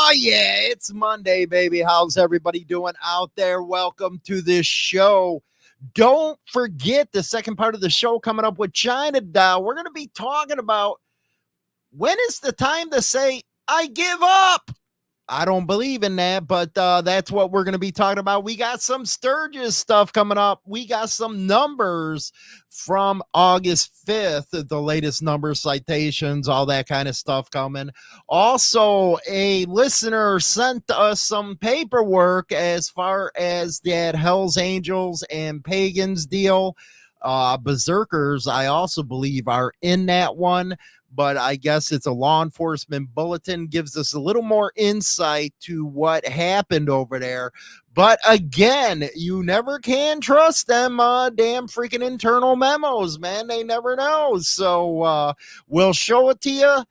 Oh, yeah, it's Monday, baby. How's everybody doing out there? Welcome to this show. Don't forget the second part of the show coming up with China Doll. We're going to be talking about when is the time to say, I give up. I don't believe in that, but that's what we're going to be talking about. We got some Sturgis stuff coming up. We got some numbers from August 5th, the latest number citations, all that kind of stuff coming. Also, a listener sent us some paperwork as far as that Hells Angels and Pagans deal. Berserkers, I also believe, are in that one. But I guess it's a law enforcement bulletin, gives us a little more insight to what happened over there. But again, you never can trust them damn freaking internal memos, man. They never know. So we'll show it to you,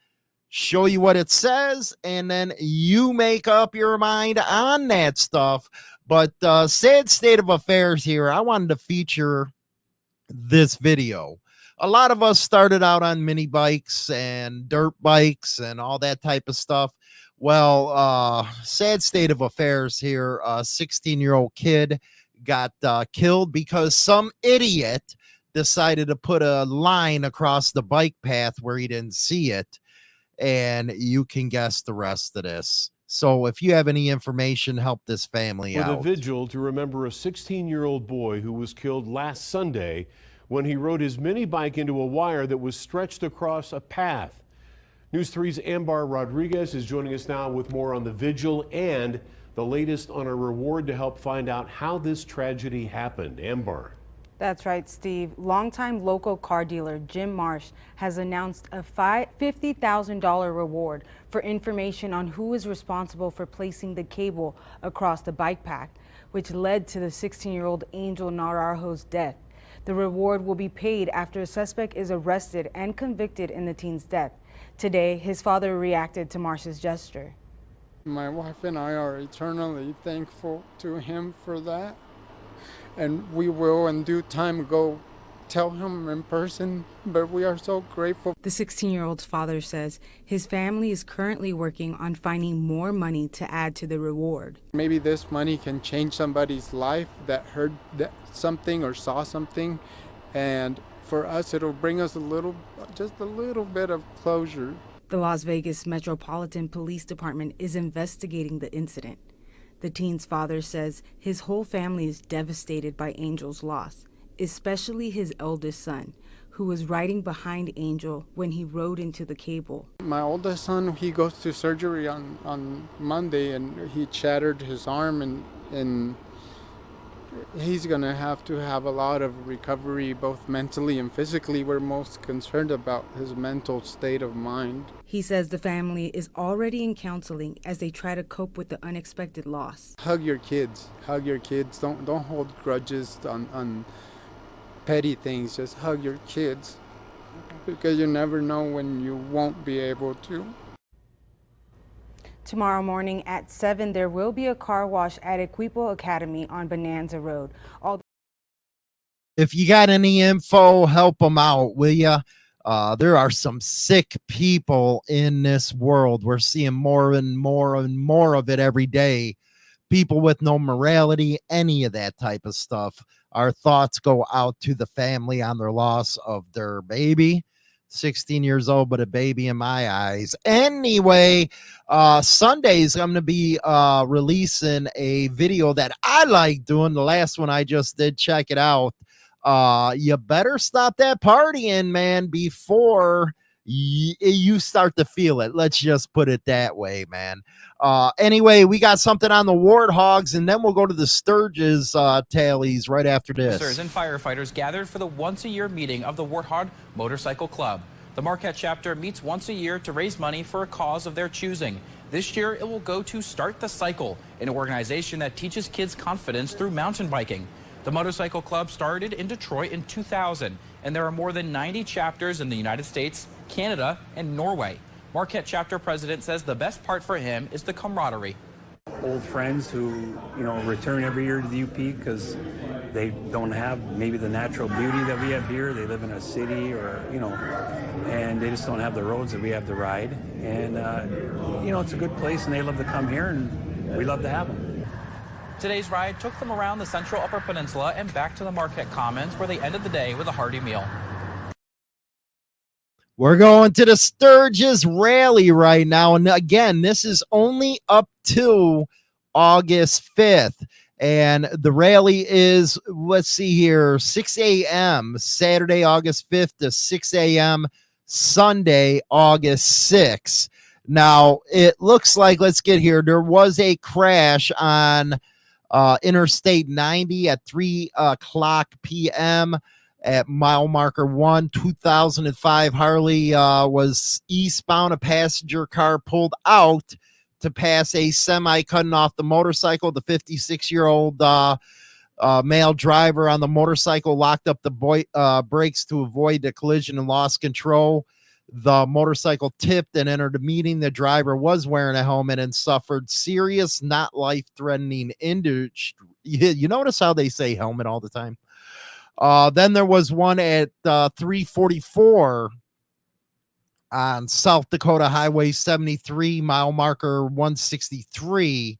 show you what it says, and then you make up your mind on that stuff. But sad state of affairs here. I wanted to feature this video. A lot of us started out on mini bikes and dirt bikes and all that type of stuff. Well, sad state of affairs here. A 16-year-old kid got killed because some idiot decided to put a line across the bike path where he didn't see it. And you can guess the rest of this. So if you have any information, help this family out. With a vigil to remember a 16-year-old boy who was killed last Sunday when he rode his mini bike into a wire that was stretched across a path. News 3's Ambar Rodriguez is joining us now with more on the vigil and the latest on a reward to help find out how this tragedy happened. Ambar. That's right, Steve. Longtime local car dealer Jim Marsh has announced a $50,000 reward for information on who is responsible for placing the cable across the bike path, which led to the 16-year-old Angel Naranjo's death. The reward will be paid after a suspect is arrested and convicted in the teen's death. Today, his father reacted to Marsh's gesture. My wife and I are eternally thankful to him for that. And we will in due time go tell him in person, but we are so grateful. The 16-year-old's father says his family is currently working on finding more money to add to the reward. Maybe this money can change somebody's life that heard something or saw something, and for us it'll bring us just a little bit of closure. The Las Vegas Metropolitan Police Department is investigating the incident. The teen's father says his whole family is devastated by Angel's loss, especially his eldest son, who was riding behind Angel when he rode into the cable. My oldest son, he goes to surgery on Monday, and he shattered his arm, and he's going to have a lot of recovery, both mentally and physically. We're most concerned about his mental state of mind. He says the family is already in counseling as they try to cope with the unexpected loss. Hug your kids. Hug your kids. Don't hold grudges on petty things. Just hug your kids, because you never know when you won't be able to. Tomorrow morning at 7, there will be a car wash at Equipo Academy on Bonanza Road. If you got any info, help them out, will ya? There are some sick people in this world. We're seeing more and more and more of it every day. People with no morality, any of that type of stuff. Our thoughts go out to the family on their loss of their baby. 16 years old, but a baby in my eyes. Anyway, Sundays, I'm going to be releasing a video that I like doing. The last one I just did, check it out. You better stop that partying, man, before you start to feel it. Let's just put it that way, man. Anyway, we got something on the Warthogs, and then we'll go to the Sturgis tallies right after this. Officers and firefighters gathered for the once-a-year meeting of the Warthog Motorcycle Club. The Marquette chapter meets once a year to raise money for a cause of their choosing. This year, it will go to Start the Cycle, an organization that teaches kids confidence through mountain biking. The Motorcycle Club started in Detroit in 2000, and there are more than 90 chapters in the United States, Canada, and Norway. Marquette chapter president says the best part for him is the camaraderie. Old friends who, return every year to the UP because they don't have maybe the natural beauty that we have here. They live in a city or, and they just don't have the roads that we have to ride. And, it's a good place, and they love to come here, and we love to have them. Today's ride took them around the central Upper Peninsula and back to the Marquette Commons, where they ended the day with a hearty meal. We're going to the Sturgis rally right now. And again, this is only up to August 5th. And the rally is, let's see here, 6 a.m. Saturday, August 5th to 6 a.m. Sunday, August 6th. Now, it looks like, let's get here, there was a crash on Interstate 90 at 3 o'clock p.m. at mile marker 1, 2005. Harley was eastbound. A passenger car pulled out to pass a semi cutting off the motorcycle. The 56-year-old male driver on the motorcycle locked up the brakes to avoid the collision and lost control. The motorcycle tipped and entered a meeting. The driver was wearing a helmet and suffered serious, not life-threatening injury. You notice how they say helmet all the time? Then there was one at 344 on South Dakota Highway 73, mile marker 163.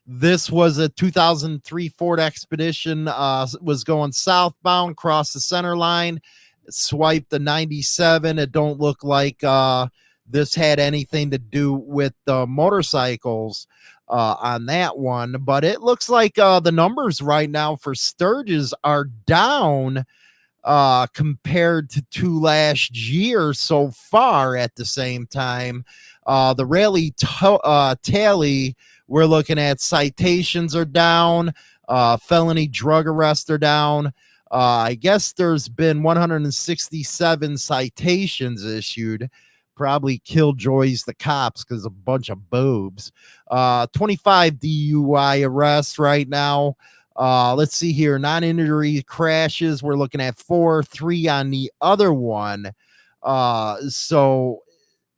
This was a 2003 Ford Expedition, was going southbound, crossed the center line, swiped the 97. It don't look like this had anything to do with the motorcycles on that one, but it looks like the numbers right now for Sturgis are down compared to last year so far. At the same time, the rally tally, we're looking at citations are down, felony drug arrests are down. I guess there's been 167 citations issued. Probably killjoys the cops because a bunch of boobs. 25 DUI arrests right now. Let's see here. Non-injury crashes, we're looking at 4, 3 on the other one. So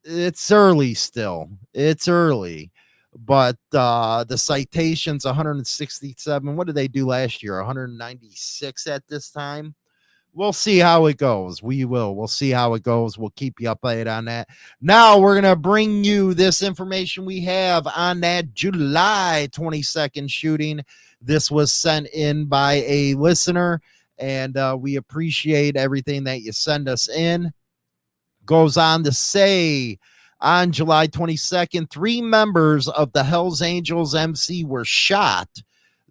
it's early still. It's early. But the citations, 167. What did they do last year? 196 at this time. We'll see how it goes. We'll see how it goes. We'll keep you updated on that. Now we're going to bring you this information we have on that July 22nd shooting. This was sent in by a listener, and we appreciate everything that you send us in. Goes on to say, on July 22nd, 3 members of the Hells Angels MC were shot.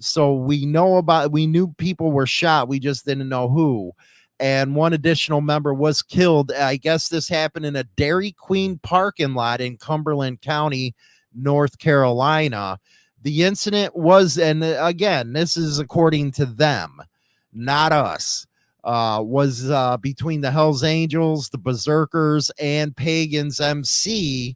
So we knew people were shot. We just didn't know who. And one additional member was killed. I guess this happened in a Dairy Queen parking lot in Cumberland County, North Carolina. The incident was, and again, this is according to them, not us, was between the Hells Angels, the Berserkers, and Pagans MC.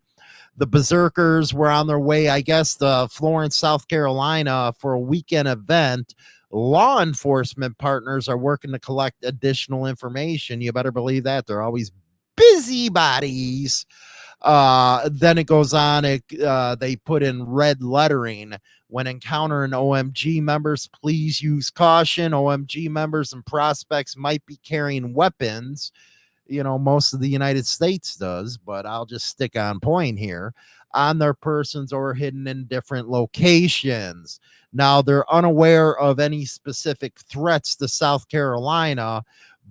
The Berserkers were on their way, I guess, to Florence, South Carolina for a weekend event. Law enforcement partners are working to collect additional information. You better believe that. They're always busybodies. Then it goes on. They put in red lettering. When encountering OMG members, please use caution. OMG members and prospects might be carrying weapons. You know, most of the United States does, but I'll just stick on point here, on their persons or hidden in different locations. Now, they're unaware of any specific threats to South Carolina,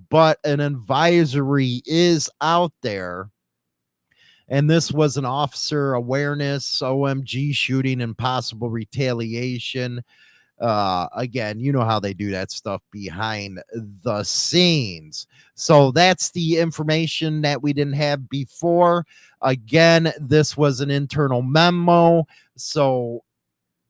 but an advisory is out there. And this was an officer awareness, OMG shooting and possible retaliation. Again, you know how they do that stuff behind the scenes. So that's the information that we didn't have before. Again, this was an internal memo, so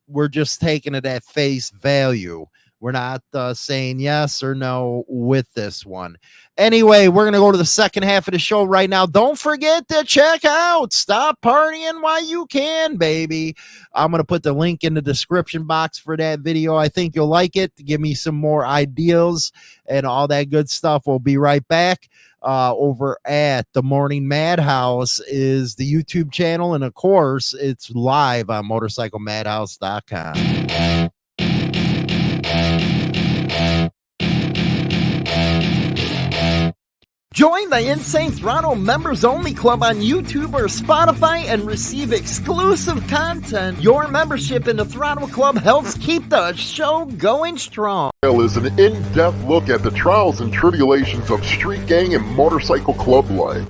we're just taking it at face value. We're not saying yes or no with this one. Anyway, we're going to go to the second half of the show right now. Don't forget to check out Stop Partying While You Can, baby. I'm going to put the link in the description box for that video. I think you'll like it. Give me some more ideas and all that good stuff. We'll be right back. Over at the Morning Madhouse is the YouTube channel. And of course, it's live on motorcyclemadhouse.com. Join the Insane Throttle Members Only Club on YouTube or Spotify and receive exclusive content. Your membership in the Throttle Club helps keep the show going strong. Is an in-depth look at the trials and tribulations of street gang and motorcycle club life.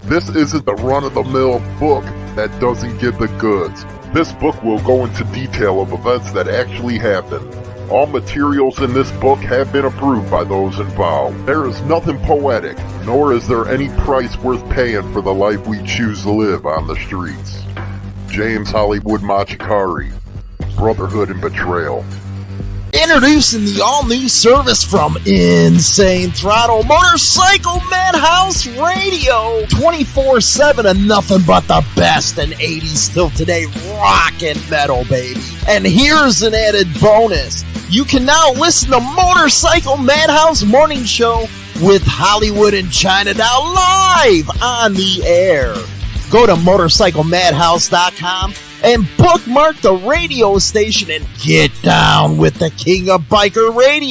This isn't the run-of-the-mill book that doesn't give the goods. This book will go into detail of events that actually happened. All materials in this book have been approved by those involved. There is nothing poetic, nor is there any price worth paying for the life we choose to live on the streets. James Hollywood Machikari, Brotherhood and Betrayal. Introducing the all-new service from Insane Throttle Motorcycle Madhouse Radio. 24/7 and nothing but the best in 80s till today rock and metal, baby. And here's an added bonus. You can now listen to Motorcycle Madhouse Morning Show with Hollywood and Chinatown live on the air. Go to motorcyclemadhouse.com and bookmark the radio station and get down with the King of Biker Radio.